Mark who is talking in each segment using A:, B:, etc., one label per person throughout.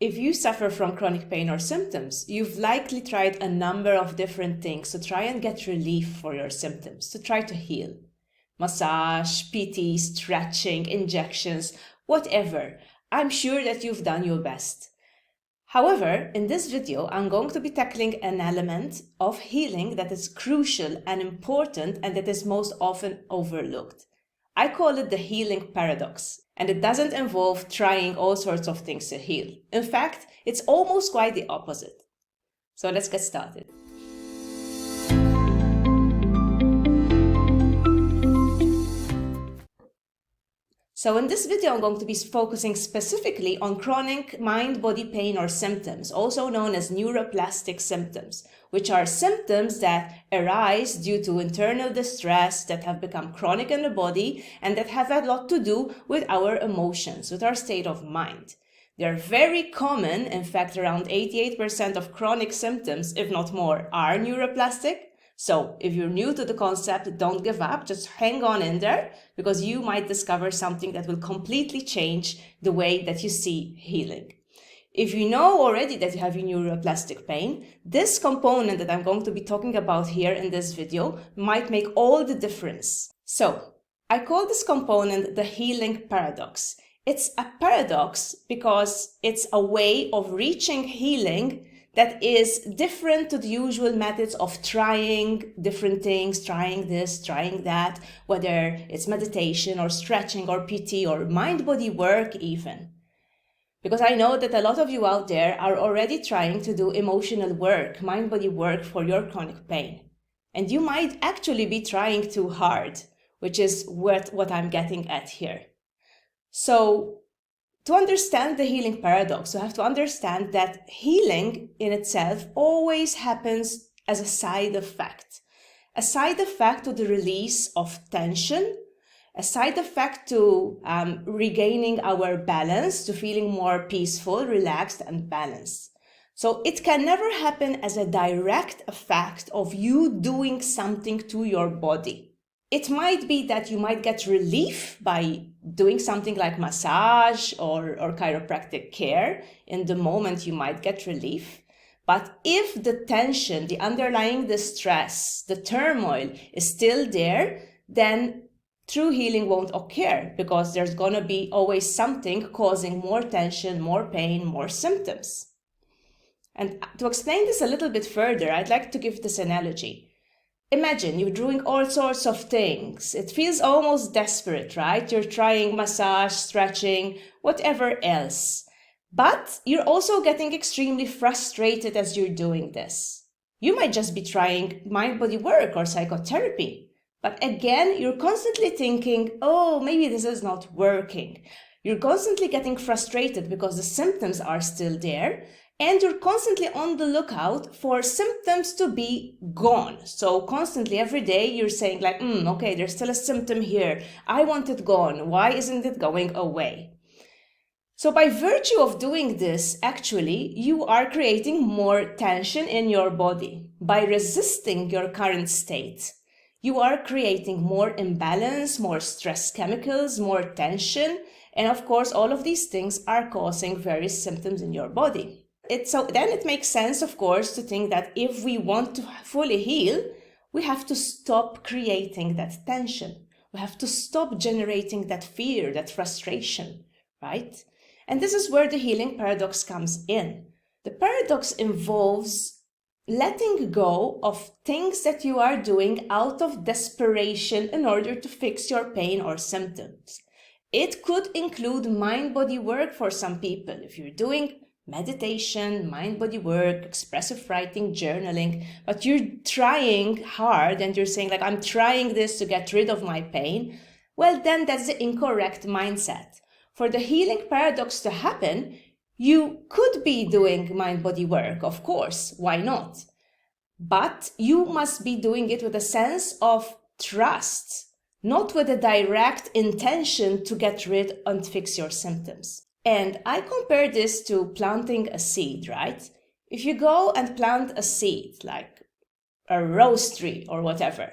A: If you suffer from chronic pain or symptoms, you've likely tried a number of different things to try and get relief for your symptoms, to try to heal. Massage, PT, stretching, injections, whatever. I'm sure that you've done your best. However, in this video, I'm going to be tackling an element of healing that is crucial and important and that is most often overlooked. I call it the healing paradox, and it doesn't involve trying all sorts of things to heal. In fact, it's almost quite the opposite. So let's get started. So in this video, I'm going to be focusing specifically on chronic mind-body pain or symptoms, also known as neuroplastic symptoms, which are symptoms that arise due to internal distress that have become chronic in the body and that have a lot to do with our emotions, with our state of mind. They're very common. In fact, around 88% of chronic symptoms, if not more, are neuroplastic. So if you're new to the concept, don't give up, just hang on in there, because you might discover something that will completely change the way that you see healing. If you know already that you have neuroplastic pain, this component that I'm going to be talking about here in this video might make all the difference. So I call this component the healing paradox. It's a paradox because it's a way of reaching healing that is different to the usual methods of trying different things, trying this, trying that, whether it's meditation or stretching or PT or mind-body work even. Because I know that a lot of you out there are already trying to do emotional work, mind-body work for your chronic pain. And you might actually be trying too hard, which is what I'm getting at here. So to understand the healing paradox, you have to understand that healing in itself always happens as a side effect to the release of tension, a side effect to regaining our balance, to feeling more peaceful, relaxed, and balanced. So it can never happen as a direct effect of you doing something to your body. It might be that you might get relief by doing something like massage or chiropractic care. In the moment, you might get relief. But if the tension, the underlying distress, the turmoil is still there, then true healing won't occur because there's going to be always something causing more tension, more pain, more symptoms. And to explain this a little bit further, I'd like to give this analogy. Imagine you're doing all sorts of things. It feels almost desperate, right? You're trying massage, stretching, whatever else. But you're also getting extremely frustrated as you're doing this. You might just be trying mind-body work or psychotherapy. But again, you're constantly thinking, oh, maybe this is not working. You're constantly getting frustrated because the symptoms are still there. And you're constantly on the lookout for symptoms to be gone. So constantly every day you're saying like, okay, there's still a symptom here. I want it gone. Why isn't it going away? So by virtue of doing this, actually, you are creating more tension in your body. By resisting your current state, you are creating more imbalance, more stress chemicals, more tension. And of course, all of these things are causing various symptoms in your body. Then it makes sense, of course, to think that if we want to fully heal, we have to stop creating that tension. We have to stop generating that fear, that frustration, right? And this is where the healing paradox comes in. The paradox involves letting go of things that you are doing out of desperation in order to fix your pain or symptoms. It could include mind-body work for some people. If you're doing meditation, mind-body work, expressive writing, journaling, but you're trying hard and you're saying like, I'm trying this to get rid of my pain, well, then that's the incorrect mindset. For the healing paradox to happen, you could be doing mind-body work, of course, why not? But you must be doing it with a sense of trust, not with a direct intention to get rid and fix your symptoms. And I compare this to planting a seed, right? If you go and plant a seed, like a rose tree or whatever,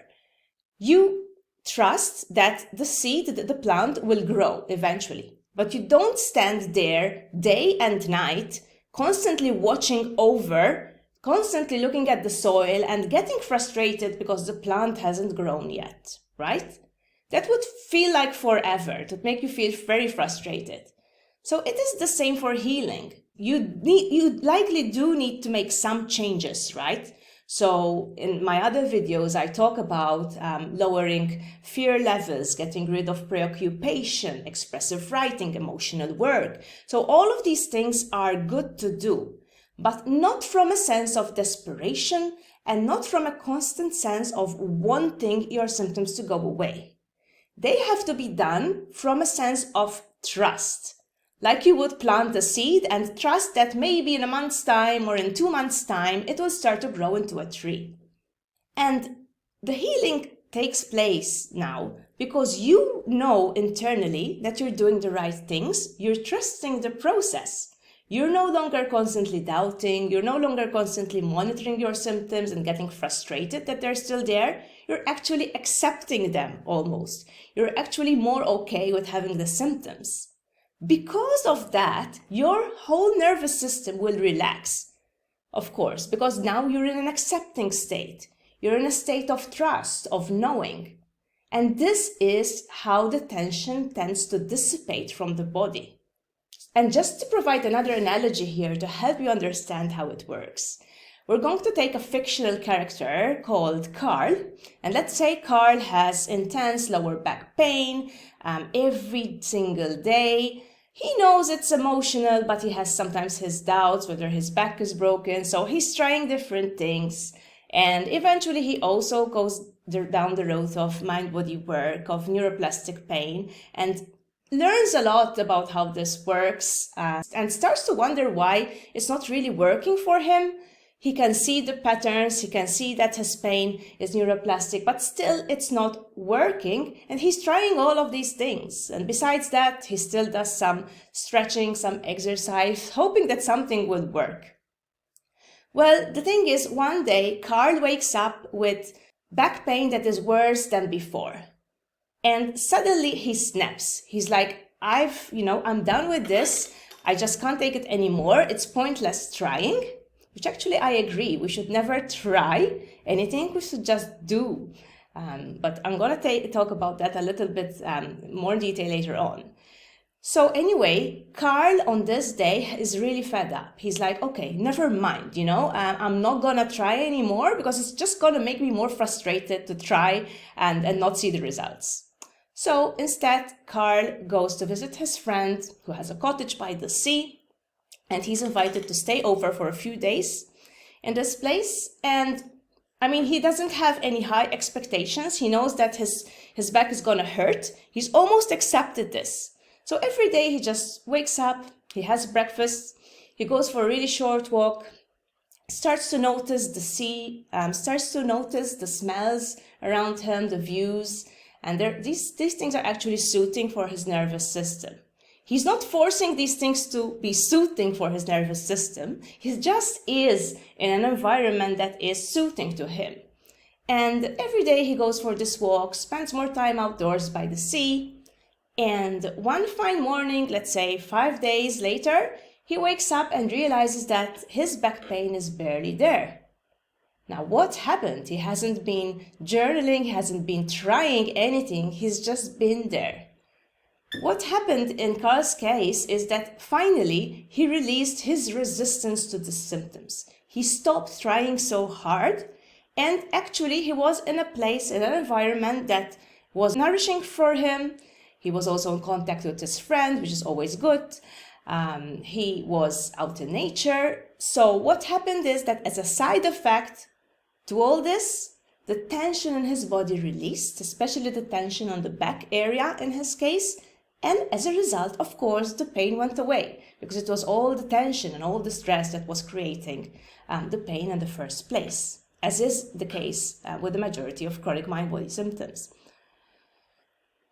A: you trust that the seed, the plant will grow eventually. But you don't stand there day and night constantly watching over, constantly looking at the soil and getting frustrated because the plant hasn't grown yet, right? That would feel like forever. It would make you feel very frustrated. So it is the same for healing. You likely do need to make some changes, right? So in my other videos, I talk about lowering fear levels, getting rid of preoccupation, expressive writing, emotional work. So all of these things are good to do, but not from a sense of desperation and not from a constant sense of wanting your symptoms to go away. They have to be done from a sense of trust. Like you would plant a seed and trust that maybe in a month's time or in 2 months' time, it will start to grow into a tree. And the healing takes place now because you know internally that you're doing the right things. You're trusting the process. You're no longer constantly doubting. You're no longer constantly monitoring your symptoms and getting frustrated that they're still there. You're actually accepting them almost. You're actually more okay with having the symptoms. Because of that, your whole nervous system will relax, of course, because now you're in an accepting state. You're in a state of trust, of knowing. And this is how the tension tends to dissipate from the body. And just to provide another analogy here to help you understand how it works, we're going to take a fictional character called Carl. And let's say Carl has intense lower back pain every single day. He knows it's emotional, but he has sometimes his doubts whether his back is broken. So he's trying different things. And eventually he also goes down the road of mind-body work, of neuroplastic pain, and learns a lot about how this works and starts to wonder why it's not really working for him. He can see the patterns, he can see that his pain is neuroplastic, but still it's not working, and he's trying all of these things. And besides that, he still does some stretching, some exercise, hoping that something will work. Well, the thing is, one day, Carl wakes up with back pain that is worse than before. And suddenly he snaps. He's like, I'm done with this. I just can't take it anymore. It's pointless trying. Which actually I agree, we should never try anything, we should just do. But I'm going to talk about that a little bit more in detail later on. So anyway, Carl on this day is really fed up. He's like, okay, never mind, I'm not going to try anymore because it's just going to make me more frustrated to try and not see the results. So instead, Carl goes to visit his friend who has a cottage by the sea. And he's invited to stay over for a few days in this place. And he doesn't have any high expectations. He knows that his back is going to hurt. He's almost accepted this. So every day he just wakes up, he has breakfast, he goes for a really short walk, starts to notice the sea, starts to notice the smells around him, the views. And these things are actually soothing for his nervous system. He's not forcing these things to be soothing for his nervous system. He just is in an environment that is soothing to him. And every day he goes for this walk, spends more time outdoors by the sea. And one fine morning, let's say 5 days later, he wakes up and realizes that his back pain is barely there. Now, what happened? He hasn't been journaling, he hasn't been trying anything, he's just been there. What happened in Carl's case is that finally he released his resistance to the symptoms. He stopped trying so hard, and actually he was in a place, in an environment that was nourishing for him. He was also in contact with his friend, which is always good. He was out in nature. So what happened is that as a side effect to all this, the tension in his body released, especially the tension on the back area in his case. And as a result, of course, the pain went away because it was all the tension and all the stress that was creating the pain in the first place, as is the case with the majority of chronic mind-body symptoms.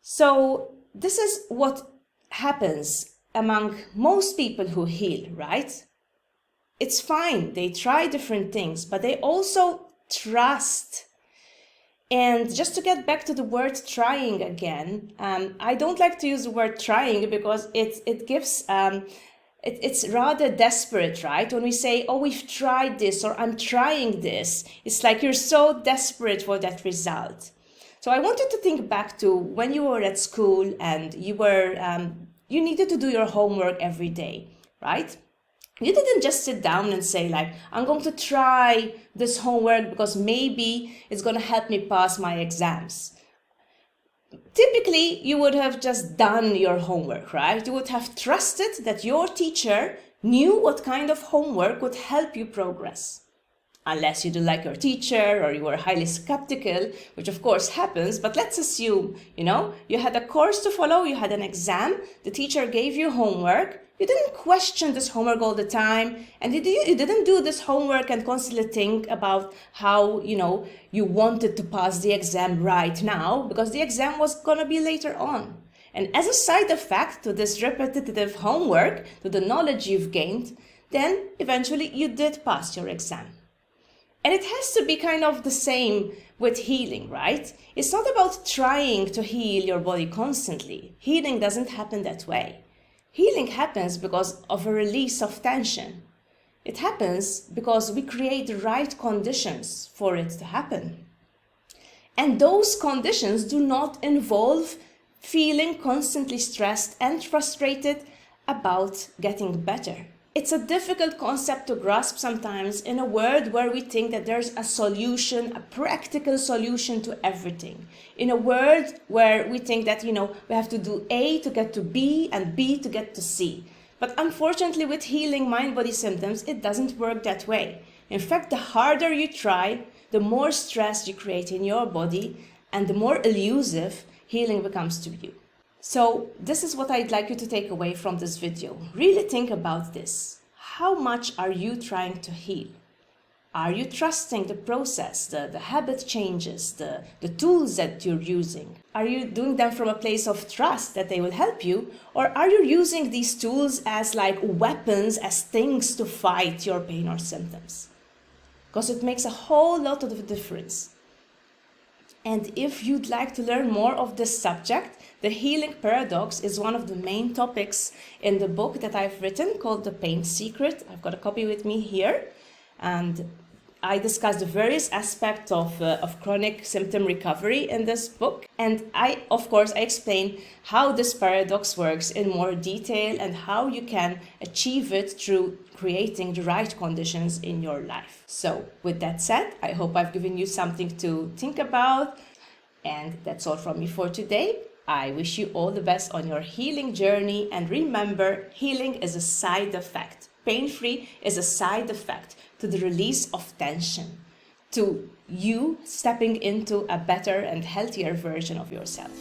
A: So this is what happens among most people who heal, right? It's fine. They try different things, but they also trust. And just to get back to the word trying again, I don't like to use the word trying because it gives it's rather desperate, right? When we say, oh, we've tried this, or I'm trying this, it's like you're so desperate for that result. So I wanted to think back to when you were at school and you needed to do your homework every day, right? You didn't just sit down and say like, I'm going to try this homework because maybe it's going to help me pass my exams. Typically, you would have just done your homework, right? You would have trusted that your teacher knew what kind of homework would help you progress. Unless you didn't like your teacher or you were highly skeptical, which of course happens, but let's assume, you had a course to follow, you had an exam, the teacher gave you homework, you didn't question this homework all the time, and you didn't do this homework and constantly think about how, you wanted to pass the exam right now, because the exam was going to be later on. And as a side effect to this repetitive homework, to the knowledge you've gained, then eventually you did pass your exam. And it has to be kind of the same with healing, right? It's not about trying to heal your body constantly. Healing doesn't happen that way. Healing happens because of a release of tension. It happens because we create the right conditions for it to happen. And those conditions do not involve feeling constantly stressed and frustrated about getting better. It's a difficult concept to grasp sometimes in a world where we think that there's a solution, a practical solution to everything. In a world where we think that, we have to do A to get to B and B to get to C. But unfortunately, with healing mind-body symptoms, it doesn't work that way. In fact, the harder you try, the more stress you create in your body and the more elusive healing becomes to you. So this is what I'd like you to take away from this video. Really think about this. How much are you trying to heal? Are you trusting the process, the habit changes, the tools that you're using? Are you doing them from a place of trust that they will help you? Or are you using these tools as like weapons, as things to fight your pain or symptoms? Because it makes a whole lot of difference. And if you'd like to learn more of this subject, the healing paradox is one of the main topics in the book that I've written called The Pain Secret. I've got a copy with me here. And I discuss the various aspects of chronic symptom recovery in this book. And I explain how this paradox works in more detail and how you can achieve it through creating the right conditions in your life. So with that said, I hope I've given you something to think about. And that's all from me for today. I wish you all the best on your healing journey. And remember, healing is a side effect. Pain-free is a side effect to the release of tension, to you stepping into a better and healthier version of yourself.